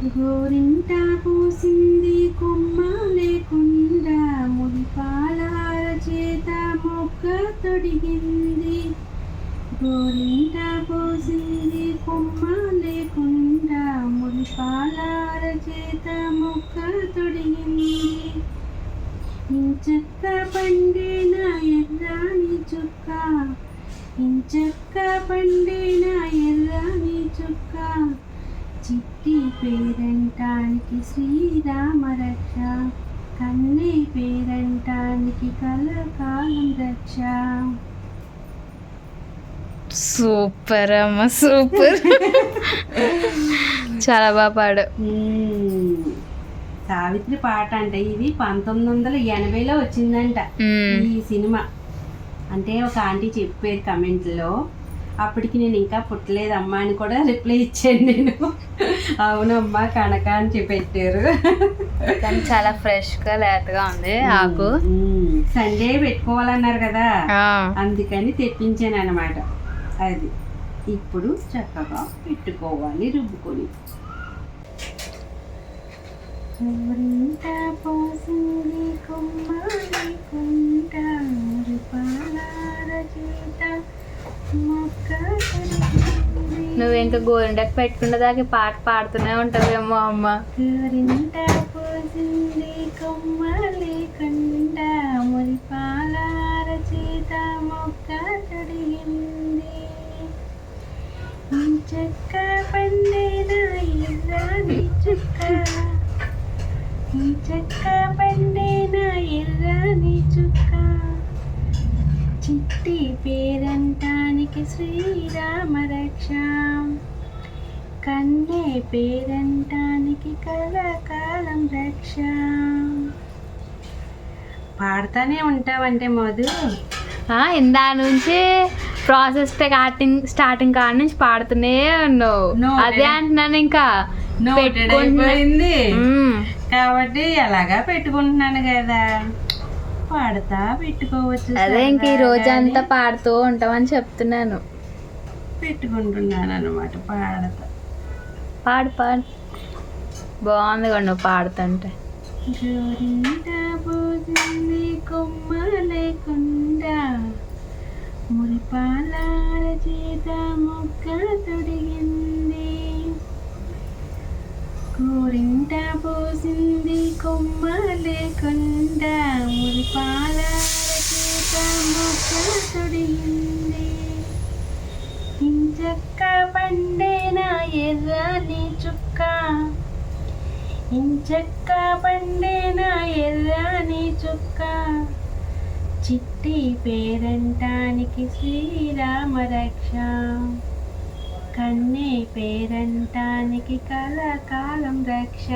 గోరింట పూసింది కొమ్మ లేకుండా మురిపాలార చేత మొక్క తొడిగింది. గోరింట పూసింది కొమ్మ లేకుండా మురిపాలార చేత మొక్క తొడిగింది. ఇంచక్క పండిన ఎర్రాని చుక్క, ఇంచక్క పండిన ఎర్రాని చుక్క, చిట్టి పేరంటానికి శ్రీరామ రక్ష, కన్నే పేరంటానికి కలకాలం రక్ష. సూపర్ అమ్మ, సూపర్. చాలా బాగా పాడు. సావిత్రి పాట అంటే ఇది 1980లో వచ్చిందంట ఈ సినిమా. అంటే ఒక ఆంటీ చెప్పేది కమెంట్లో, అప్పటికి నేను ఇంకా పుట్టలేదమ్మా అని కూడా రిప్లై ఇచ్చాను నేను. అవునమ్మా కనక అని చెప్పి పెట్టారు. కానీ చాలా ఫ్రెష్గా లేతగా ఉంది ఆకు. సండే పెట్టుకోవాలన్నారు కదా, అందుకని తెప్పించాను అనమాట. అది ఇప్పుడు చక్కగా పెట్టుకోవాలి రుబ్బుకొని. గోరింట పోసింది కొమ్మ లేకుండా మురిపాలార చేత మొక్క తొడిగింది. నువ్వు ఇంకా గోరింటకు పెట్టుకున్న దాకా పాట పాడుతూనే ఉంటావేమో అమ్మ. గోరింట పోసింది కొమ్మ లేకుండా మురిపాలార చేత మొక్క తొడిగింది. చెక్క పండిన ఎర్రాని చుక్క, చెక్క పండిన ఎర్రాని చుక్క, చిట్టి పేరంటానికి శ్రీరామ రక్ష, కన్నే పేరంటానికి కలకాలం రక్ష. పాడుతానే ఉంటావంటే మధు. ఇందా నుంచి ప్రాసెస్ స్టార్టింగ్ కాడ నుంచి పాడుతూనే ఉన్నావు. అదే అంటున్నాను, ఇంకా పెట్టుకుంటుంది కాబట్టి అలాగా పెట్టుకుంటున్నాను కదా, పాడుతా పెట్టుకోవచ్చు. అదే ఇంక ఈ రోజంతా పాడుతూ ఉంటామని చెప్తున్నాను. పెట్టుకుంటున్నాను అనమాట. పాడతా పాడు పాడు, బాగుంది కూడా నువ్వు పాడుతుంటే. గోరింట పోసింది కొమ్మ లేకుండా మురిపాలార చేత మొక్క తొడిగింది. గోరింట పోసింది కొమ్మ లేకుండా మురిపాలార చేత మొక్క తొడిగింది. ఇంచక్క పండిన ఎర్రాని చుక్క, ఇంచక్క పండిన ఎర్రాని చుక్క, చిట్టి పేరంటానికి శ్రీరామ రక్ష, కన్నే పేరంటానికి కలకాలం రక్ష.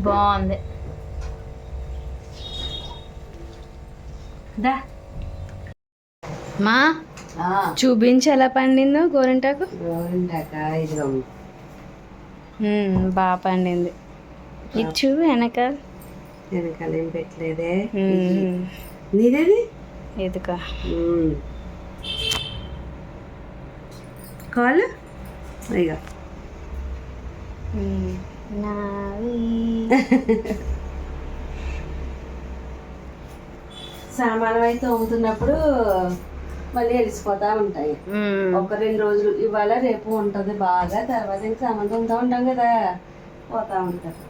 బాగుంది. దా మా చూపించి ఎలా పండిందో గోరింటాకు. ఇదిగో బాగా పండింది. ఇది చూడు వెనకాల ఏం పెట్టలేదే. నీదేది ఎదుక కాలు ఇక సామానం అయితే తోముతున్నప్పుడు మళ్ళీ వెలిసిపోతా ఉంటాయి. ఒక 2 రోజులు ఇవాళ రేపు ఉంటుంది బాగా, తర్వాత ఇంకా సామాన్ తోముతా ఉంటాం కదా, పోతా ఉంటారు.